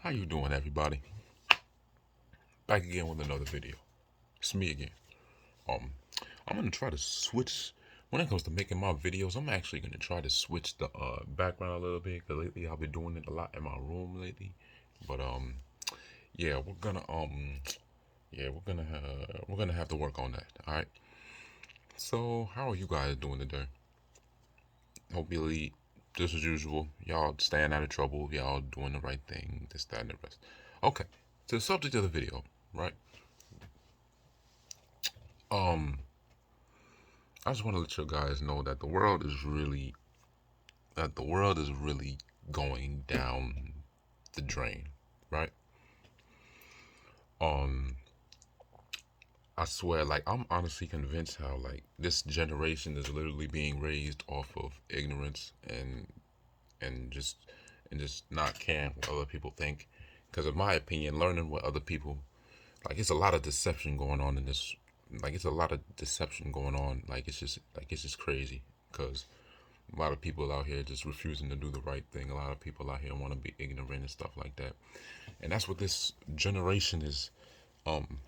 How you doing, everybody? Back again with another video. It's me again. Um, I'm gonna try to switch when it comes to making my videos. I'm actually gonna try to switch the background a little bit because lately I've been doing it a lot in my room lately. But yeah, we're gonna have to work on that. All right. So how are you guys doing today? Hopefully, just as usual, y'all staying out of trouble. Y'all doing the right thing. This, that, and the rest. Okay. To the subject of the video, right? Um, I just want to let you guys know that the world is really going down the drain, right? Um, I swear, like I'm honestly convinced how like this generation is literally being raised off of ignorance and just and just not caring what other people think. Because in my opinion, learning what other people like, it's a lot of deception going on in this. Like it's a lot of deception going on. Like it's just crazy because a lot of people out here just refusing to do the right thing. A lot of people out here want to be ignorant and stuff like that. And that's what this generation um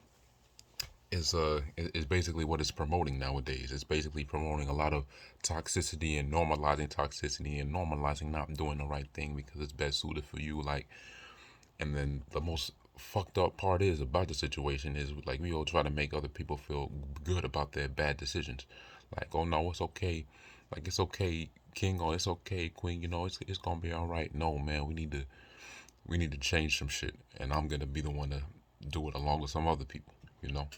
is basically what it's promoting nowadays. It's basically promoting a lot of toxicity and normalizing not doing the right thing because it's best suited for you. Like, and then the most fucked up part is about the situation is like we all try to make other people feel good about their bad decisions. Like, oh no, it's okay. Like it's okay, king, or it's okay, queen. You know, it's gonna be all right. No, man, we need to change some shit, and I'm gonna be the one to do it along with some other people. You know,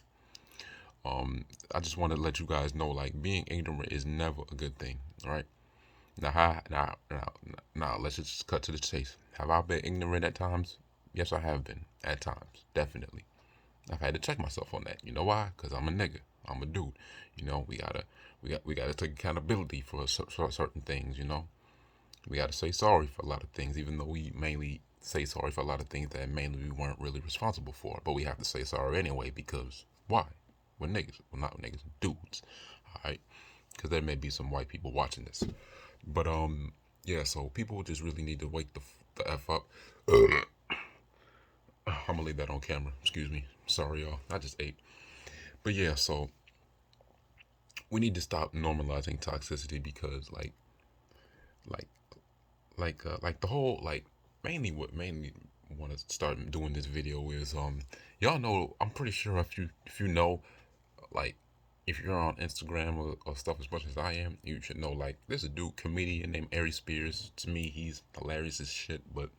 I just want to let you guys know, like, being ignorant is never a good thing. All right. Now, let's just cut to the chase. Have I been ignorant at times? Yes, I have been at times, definitely. I've had to check myself on that. You know why? Cause I'm a nigga. I'm a dude. You know, we gotta take accountability for certain things. You know, we gotta say sorry for a lot of things, even though we mainly say sorry for a lot of things that mainly we weren't really responsible for. But we have to say sorry anyway because why? We're niggas. Well, not niggas, dudes. All right. Because there may be some white people watching this. But yeah. So people just really need to wake the f up. I'm gonna leave that on camera. Excuse me. Sorry, y'all. I just ate. But yeah. So we need to stop normalizing toxicity because like like the whole like mainly want to start doing this video is y'all know, I'm pretty sure if you know, like, if you're on Instagram or stuff as much as I am, you should know, like, there's a dude comedian named Ari Spears. To me, he's hilarious as shit, but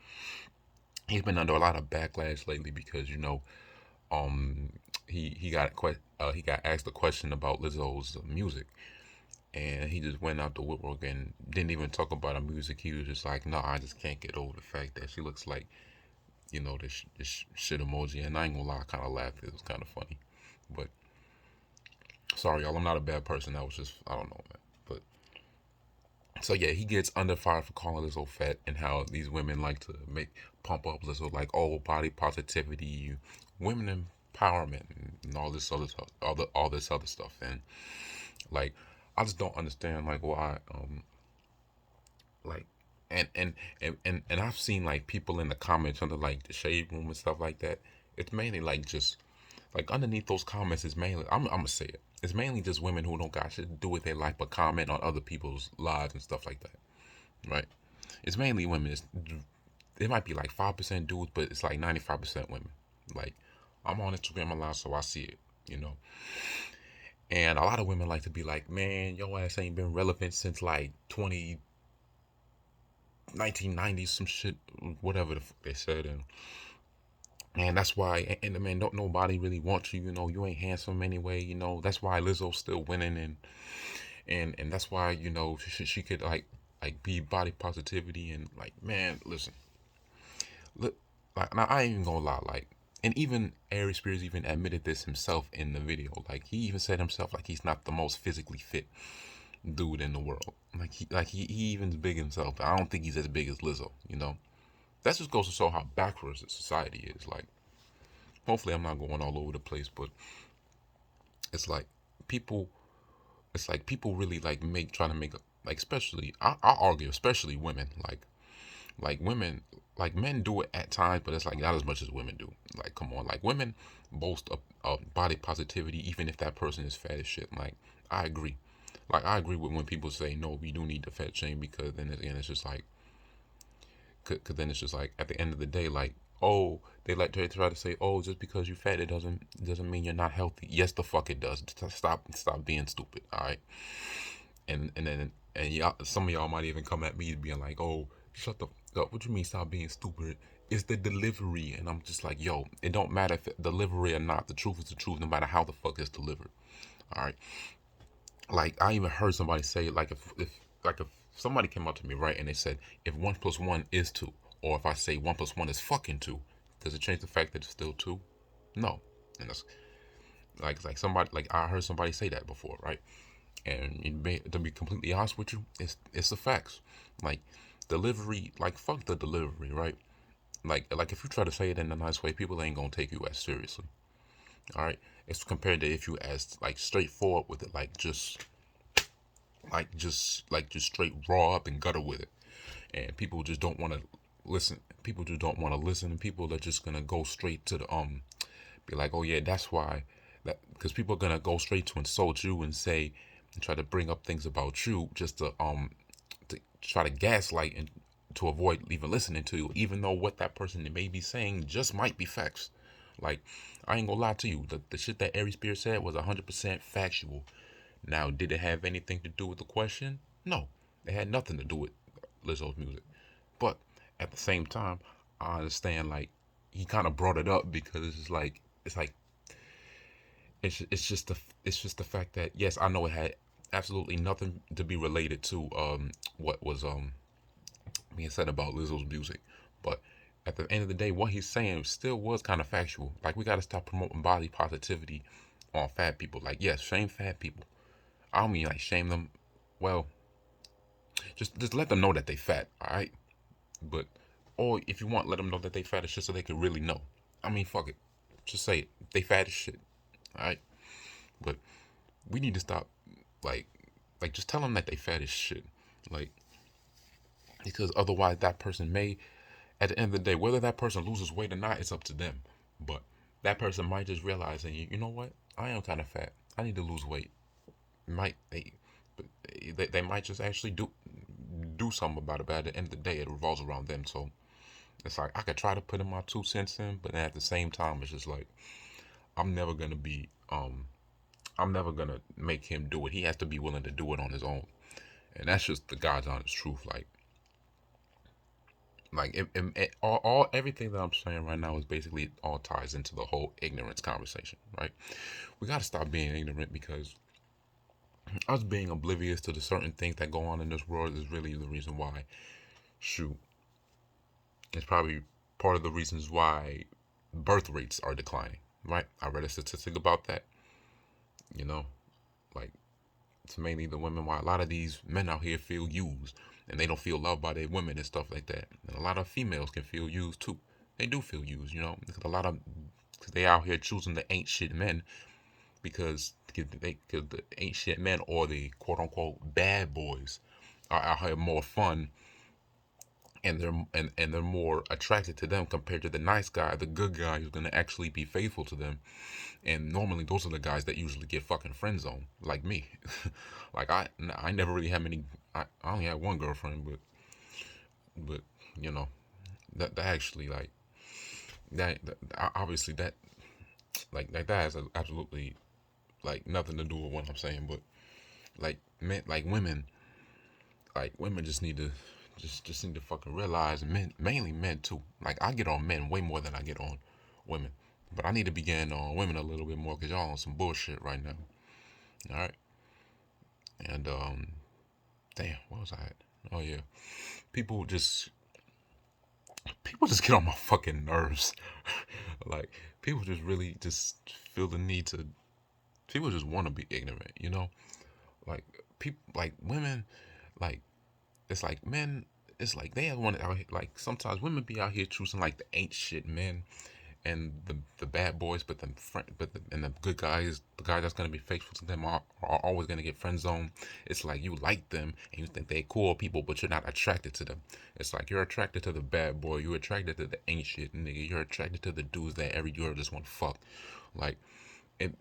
he's been under a lot of backlash lately because um he got asked a question about Lizzo's music, and he just went out the woodwork and didn't even talk about her music. He was just like, no, I just can't get over the fact that she looks like, this shit emoji. And I ain't gonna lie, I kind of laughed. It was kind of funny. But sorry, y'all, I'm not a bad person. That was just, I don't know, man. But so yeah, he gets under fire for calling Lizzo fat and how these women like to pump up Lizzo, like, oh, body positivity, women empowerment, and all this other stuff, all this other stuff. And like, I just don't understand, like, why like and I've seen like people in the comments under like the shade room and stuff like that. It's mainly like just like underneath those comments is mainly, I'm gonna say it. It's mainly just women who don't got shit to do with their life but comment on other people's lives and stuff like that. Right? It's mainly women. It might be like 5% dudes, but it's like 95% women. Like, I'm on Instagram a lot, so I see it. You know, and a lot of women like to be like, man, your ass ain't been relevant since like 1990s, some shit, whatever the fuck they said. And that's why, and man, don't nobody really want you. You know, you ain't handsome anyway. You know, that's why Lizzo's still winning, and that's why, she could like be body positivity. And like, man, listen, look, like, now I ain't even gonna lie, like, and even Ari Spears even admitted this himself in the video. Like, he even said himself, like, he's not the most physically fit dude in the world. He even's big himself. I don't think he's as big as Lizzo. You know, that just goes to show how backwards the society is. Like, hopefully I'm not going all over the place, but it's like people, people really like trying to make, like, especially I argue, especially women, like, Like women, like men do it at times, but it's like not as much as women do. Like come on, like women boast of body positivity, even if that person is fat as shit. Like I agree. Like I agree with when people say no, we do need to fat shame because then again it's just like, cause then it's just like at the end of the day, like oh they like to try to say oh just because you fat it doesn't mean you're not healthy. Yes, the fuck it does. Stop being stupid. All right, and y'all, some of y'all might even come at me being like, "Oh, shut the up. What you mean stop being stupid? It's the delivery." And I'm just like, "Yo, it don't matter if it delivery or not. The truth is the truth, no matter how the fuck it's delivered." All right. Like I even heard somebody say, like if somebody came up to me right and they said, if 1 plus 1 is 2, or if I say 1 plus 1 is fucking 2, does it change the fact that it's still 2? No. And that's like somebody like I heard somebody say that before, right? And to be completely honest with you, it's the facts. Like delivery, like fuck the delivery, right? Like if you try to say it in a nice way, people ain't gonna take you as seriously. All right, it's compared to if you as like straightforward with it, like just straight raw up and gutter with it, and people just don't want to listen. People just don't want to listen, and people are just gonna go straight to the be like, oh yeah, that's why that because people are gonna go straight to insult you and say and try to bring up things about you just to try to gaslight and to avoid even listening to you, even though what that person may be saying just might be facts. Like I ain't gonna lie to you, the shit that Ari Spears said was 100% factual. Now, did it have anything to do with the question? No, it had nothing to do with Lizzo's music. But at the same time, I understand like he kind of brought it up because it's like it's just the fact that yes, I know it had absolutely nothing to be related to what was being said about Lizzo's music, but at the end of the day, what he's saying still was kind of factual. Like we got to stop promoting body positivity on fat people. Like yes, shame fat people. I don't mean like shame them. Well, just let them know that they fat. All right, but or if you want, let them know that they fat as shit so they can really know. I mean, fuck it, just say it. They fat as shit. All right, but we need to stop like just tell them that they fat as shit. Like because otherwise that person may at the end of the day, whether that person loses weight or not, it's up to them. But that person might just realize, and you know what? I am kind of fat. I need to lose weight. Might they might just actually do something about it. But at the end of the day, it revolves around them. So it's like I could try to put in my 2 cents in, but at the same time, it's just like I'm never gonna be I'm never gonna make him do it. He has to be willing to do it on his own, and that's just the God's honest truth. Like all everything that I'm saying right now is basically all ties into the whole ignorance conversation, right? We got to stop being ignorant because us being oblivious to the certain things that go on in this world is really the reason why. Shoot, it's probably part of the reasons why birth rates are declining, right? I read a statistic about that. You know, like it's mainly the women. Why a lot of these men out here feel used and they don't feel loved by their women and stuff like that. And a lot of females can feel used too. They do feel used, because a lot of cause they out here choosing the ain't shit men because the ain't shit men or the quote unquote bad boys are out here more fun and they're more attracted to them compared to the nice guy, the good guy who's gonna actually be faithful to them. And normally those are the guys that usually get fucking friend zone, like me. Like I never really had many. I only had one girlfriend, but you know that actually like that obviously that like that has absolutely like nothing to do with what I'm saying. But like men, like women just need to just need to fucking realize, men, mainly men too. Like I get on men way more than I get on women, but I need to be getting on women a little bit more because y'all on some bullshit right now. All right, and damn, what was I at? Oh yeah, people just people just get on my fucking nerves. Like people just really just feel the need to. People just want to be ignorant, Like people, like women, like it's like men. It's like they want to out here. Like sometimes women be out here choosing like the ain't shit men, and the bad boys, but and the good guys, the guy that's gonna be faithful to them are always gonna get friend zoned. It's like you like them and you think they cool people, but you're not attracted to them. It's like you're attracted to the bad boy, you're attracted to the ain't shit nigga, you're attracted to the dudes that every girl just want to fuck. Like and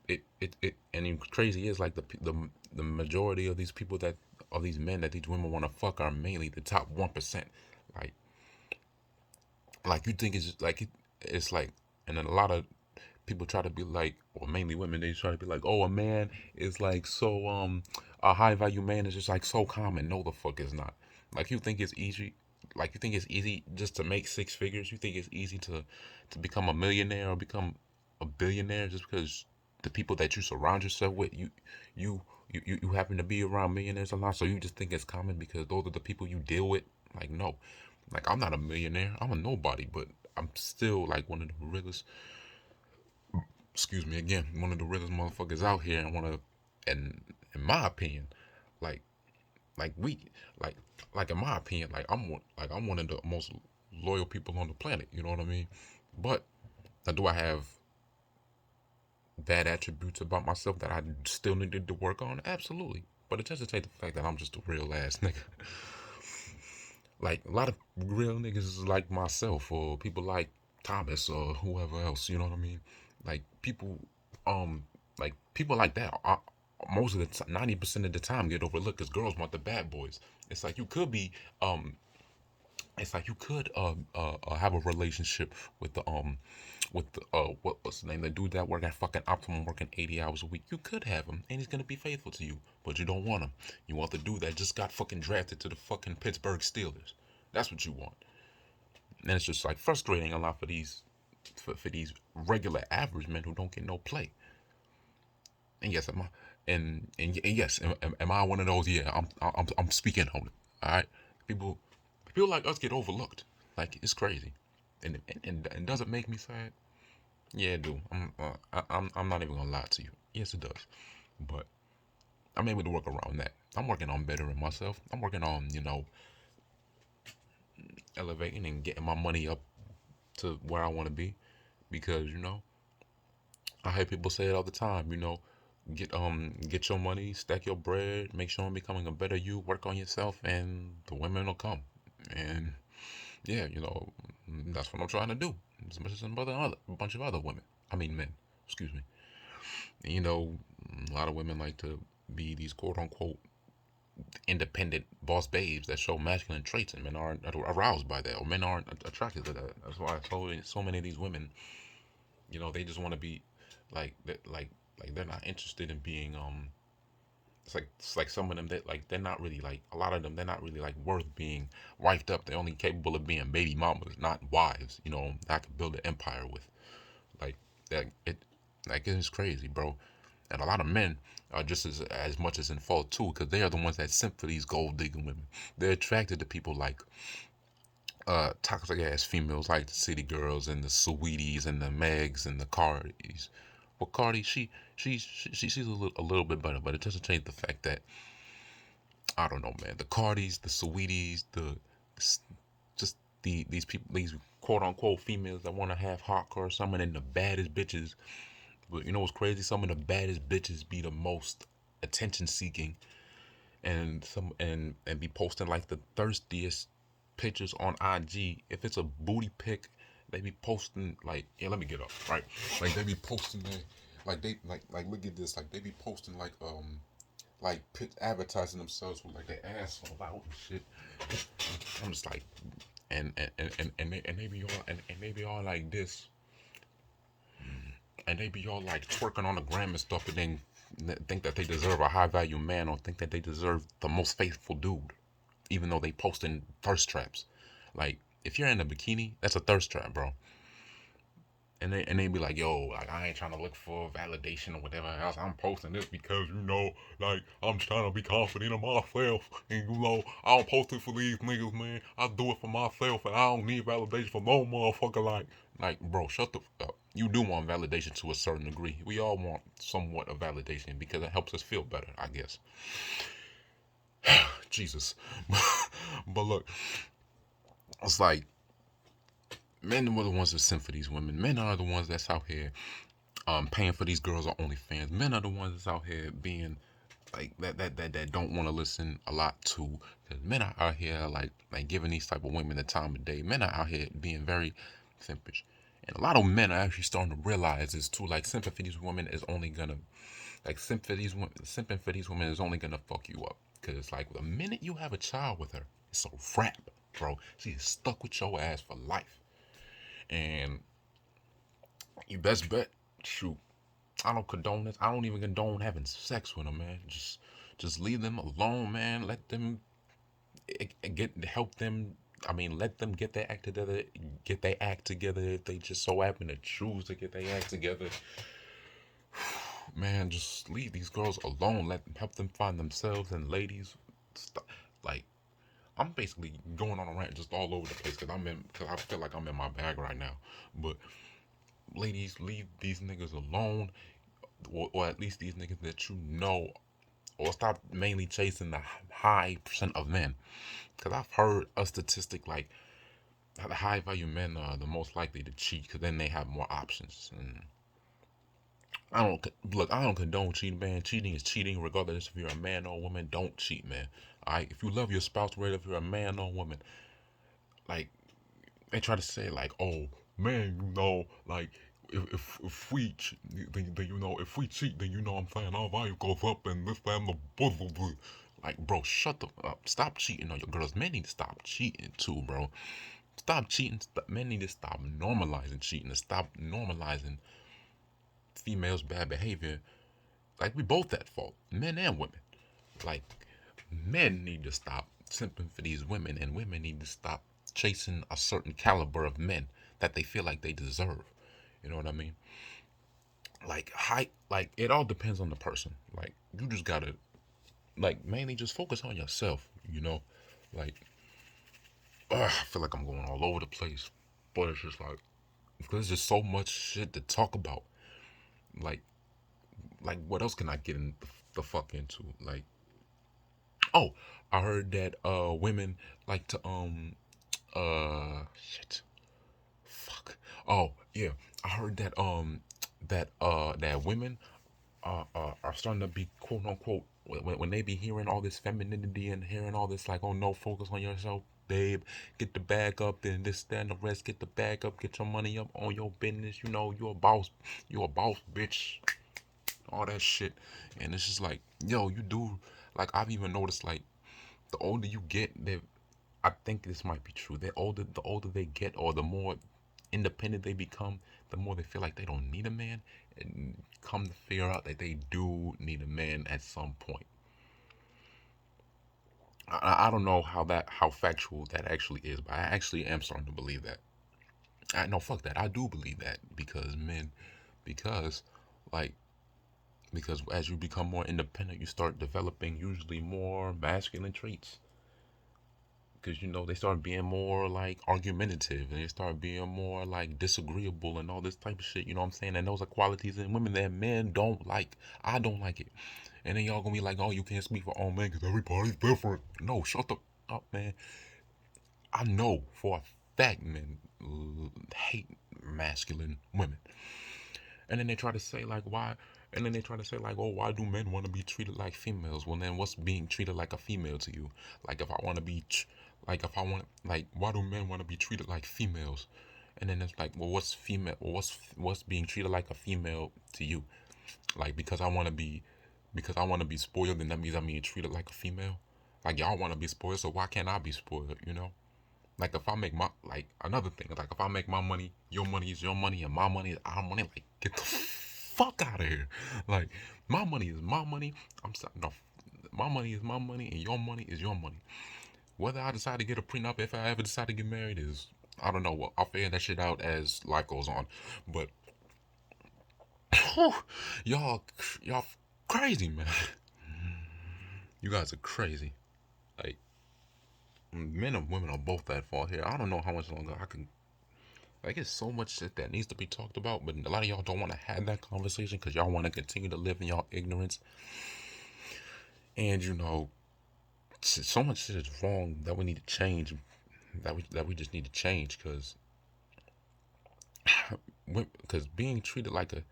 even crazy is like the majority of these people that of these men that these women want to fuck are mainly the top 1%. Like you think it's just like it's like, and then a lot of people try to be like, or mainly women, they try to be like, oh, a man is like so a high value man is just like so common. No, the fuck is not. Like you think it's easy. Like you think it's easy just to make six figures. You think it's easy to become a millionaire or become a billionaire just because the people that you surround yourself with, you you happen to be around millionaires a lot, so you just think it's common because those are the people you deal with. Like no, like I'm not a millionaire, I'm a nobody, but I'm still like one of the realest, excuse me again, one of the realest motherfuckers out here, and one of, and in my opinion, like like we like like in my opinion, I'm one of the most loyal people on the planet. You know what I mean? But now, do I have bad attributes about myself that I still needed to work on? Absolutely. But it doesn't take the fact that I'm just a real ass nigga. Like a lot of real niggas is like myself or people like Thomas or whoever else. You know what I mean? Like um, people like that. Most of the 90% of the time get overlooked because girls want the bad boys. It's like you could be it's like you could have a relationship with the what's the name, the dude that work at fucking Optimum working 80 hours a week. You could have him and he's gonna be faithful to you, but you don't want him. You want the dude that just got fucking drafted to the fucking Pittsburgh Steelers. That's what you want. And it's just like frustrating a lot for these for these regular average men who don't get no play. And yes, am I and yes, am I one of those? Yeah, I'm speaking on it. All right, people people like us get overlooked. Like it's crazy, and does it make me sad? Yeah, it do. I'm not even gonna lie to you. Yes, it does. But I'm able to work around that. I'm working on bettering myself. I'm working on elevating and getting my money up to where I want to be because I hear people say it all the time. Get your money, stack your bread, make sure I'm becoming a better you, work on yourself, and the women will come. And yeah, that's what I'm trying to do. As much as a bunch of other women. I mean men. Excuse me. And, a lot of women like to be these quote unquote independent boss babes that show masculine traits, and men aren't aroused by that, or men aren't attracted to that. That's why so many of these women, they just want to be like that, like they're not interested in being it's like some of them that like they're not really like a lot of them they're not really like worth being wifed up. They're only capable of being baby mamas, not wives. That could build an empire with. Like that it like it's crazy, bro. And a lot of men are just as much as in fault too, because they are the ones that simp for these gold digging women. They're attracted to people like toxic ass females like the city girls and the sweeties and the Megs and the Cardis. Well, Cardi, she's a little bit better, but it doesn't change the fact that I don't know, man. The Cardis, the sweeties, just these people, these quote unquote females that want to have hardcore, some of them the baddest bitches. But you know what's crazy? Some of the baddest bitches be the most attention seeking and be posting like the thirstiest pictures on IG. If it's a booty pic, they be posting like, yeah, let me get up, right? Like they be posting like they like look at this, like they be posting like advertising themselves with like their asshole out and shit. I'm just like, and they be all like this, and they be all like twerking on the gram and stuff, and then think that they deserve a high value man or think that they deserve the most faithful dude, even though they posting thirst traps. Like if you're in a bikini, that's a thirst trap, bro. And they be like, yo, like I ain't trying to look for validation or whatever else. I'm posting this because like I'm trying to be confident in myself, and I don't post it for these niggas, man. I do it for myself, and I don't need validation from no motherfucker. Like, bro, shut the fuck up. You do want validation to a certain degree. We all want somewhat of validation because it helps us feel better, I guess. Jesus, but look, it's like Men were the ones that sent for these women. Men are the ones that's out here paying for these girls on OnlyFans. Men are the ones that's out here being like that don't want to listen a lot to, because men are out here like giving these type of women the time of day. Men are out here being very simpish, and a lot of men are actually starting to realize this too. Like simping for these women is only gonna simping for these women is only gonna fuck you up, because it's like the minute you have a child with her, it's a wrap, bro. She is stuck with your ass for life, and you best bet, shoot, I don't condone this. I don't even condone having sex with them, man. Just leave them alone, man. Let them help them. I mean, let them get their act together. Get their act together if they just so happen to choose to get their act together. Man, just leave these girls alone. Let them help them find themselves. And ladies, stop. Like I'm basically going on a rant just all over the place because I feel like I'm in my bag right now. But ladies, leave these niggas alone, or at least these niggas that you know, or stop mainly chasing the high percent of men. Because I've heard a statistic like the high value men are the most likely to cheat because then they have more options. And I don't look. I don't condone cheating, man. Cheating is cheating, regardless if you're a man or a woman. Don't cheat, man. All right. If you love your spouse, whether if you're a man or a woman, like they try to say like, oh man, like if we then if we cheat, then I'm saying our value goes up and this and the blah, blah, blah. Like, bro, shut the up. Stop cheating on your girls. Men need to stop cheating too, bro. Stop cheating. Men need to stop normalizing cheating and stop normalizing females' bad behavior. Like, we both at fault, men and women. Like, men need to stop simping for these women, and women need to stop chasing a certain caliber of men that they feel like they deserve. You know what I mean? Like it all depends on the person. Like you just gotta like mainly just focus on yourself. Like I feel like I'm going all over the place, but it's just like because there's just so much shit to talk about. Like what else can I get in the fuck into? Like oh, I heard that women like to shit fuck. Oh yeah, I heard that that women are starting to be quote unquote when they be hearing all this femininity and hearing all this like, oh no, focus on yourself, babe, get the bag up and this that and the rest, get the bag up, get your money up on your business, you're a boss bitch, all that shit. And it's just like, yo, you do, like I've even noticed like the older you get, they I think this might be true. The older they get, or the more independent they become, the more they feel like they don't need a man, and come to figure out that they do need a man at some point. I don't know how factual that actually is, but I actually am starting to believe that. No, fuck that. I do believe that because like because as you become more independent, you start developing usually more masculine traits, because they start being more like argumentative and they start being more like disagreeable and all this type of shit. You know what I'm saying? And those are qualities in women that men don't like. I don't like it. And then y'all gonna be like, oh, you can't speak for all men because everybody's different. No, shut the up, man. I know for a fact men hate masculine women. And then they try to say like why, and then they try to say like, oh, why do men want to be treated like females? Well, then what's being treated like a female to you? Like if I want to be, like if I want, like why do men want to be treated like females? And then it's like, well, what's female? Well, what's being treated like a female to you? Like because I want to be spoiled, and that means I'm being treated like a female. Like y'all want to be spoiled, so why can't I be spoiled? Like if I make my like another thing, like if I make my money, your money is your money, and my money is our money. Like get the fuck out of here. Like my money is my money. I'm sorry, no, my money is my money, and your money is your money. Whether I decide to get a prenup, if I ever decide to get married, is I don't know. Well, I'll figure that shit out as life goes on. But whew, y'all, y'all crazy, man. You guys are crazy. Like men and women are both at fault here. I don't know how much longer I can. Like, it's so much shit that needs to be talked about, but a lot of y'all don't want to have that conversation because y'all want to continue to live in y'all ignorance. And so much shit is wrong that we need to change. That we just need to change because because being treated like a,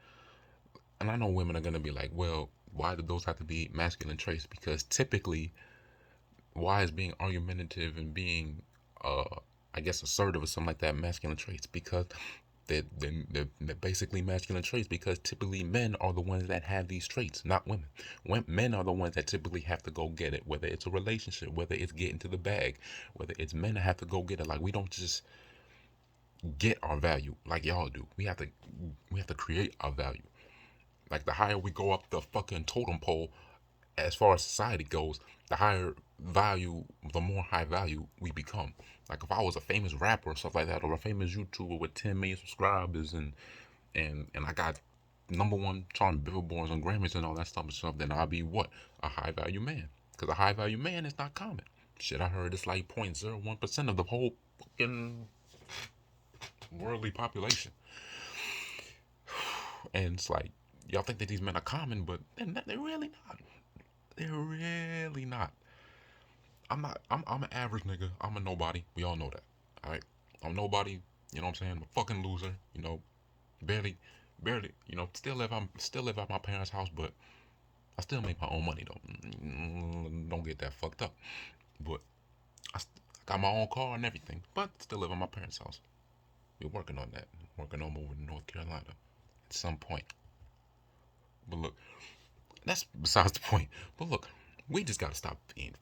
and I know women are gonna be like, well, why do those have to be masculine traits? Because typically, why is being argumentative and being, uh, I guess, assertive or something like that masculine traits? Because they're basically masculine traits because typically men are the ones that have these traits, not women. Men are the ones that typically have to go get it, whether it's a relationship, whether it's getting to the bag, whether it's men that have to go get it. Like we don't just get our value like y'all do. We have to create our value. Like the higher we go up the fucking totem pole, as far as society goes, the higher value, the more high value we become. Like if I was a famous rapper or stuff like that, or a famous YouTuber with 10 million subscribers, and I got #1 charting billboards and Grammys and all that stuff, then I'll be what? A high value man. Because a high value man is not common. Shit, I heard it's like 0.01% of the whole fucking worldly population. And it's like, y'all think that these men are common, but they're really not. They're really not. I'm not. I'm an average nigga. I'm a nobody. We all know that. All right. I'm nobody. You know what I'm saying? I'm a fucking loser. You know, barely. You know, still live at my parents' house, but I still make my own money though. Don't get that fucked up. But I got my own car and everything, but still live at my parents' house. We're working on that. Working on moving to North Carolina at some point. But look, that's besides the point. But look, we just gotta stop being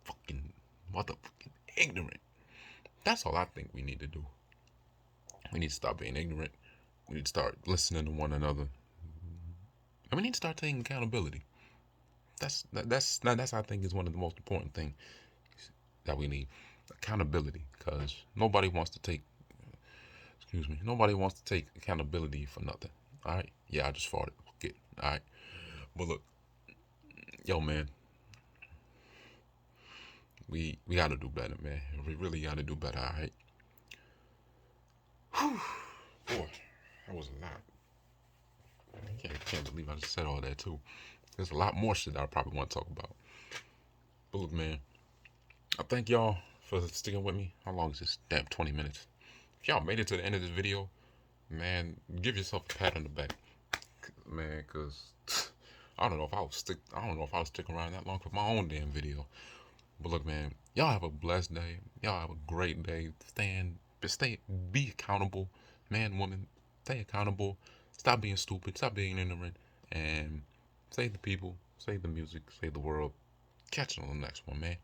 fucking motherfucking ignorant. That's all I think we need to do. We need to stop being ignorant. We need to start listening to one another. And we need to start taking accountability. That's I think is one of the most important things that we need. Accountability. Because nobody wants to take nobody wants to take accountability for nothing. Alright? Yeah, I just farted. Get alright. But look, yo man, we gotta do better, man. We really gotta do better, alright? Whew. Boy, that was a lot. I can't believe I just said all that too. There's a lot more shit that I probably want to talk about. But look, man, I thank y'all for sticking with me. How long is this? Damn, 20 minutes. If y'all made it to the end of this video, man, give yourself a pat on the back, man, cause I don't know if I will stick around that long for my own damn video. But look, man, y'all have a blessed day. Y'all have a great day. Be accountable, man, woman. Stay accountable. Stop being stupid. Stop being ignorant, and save the people, save the music, save the world. Catch you on the next one, man.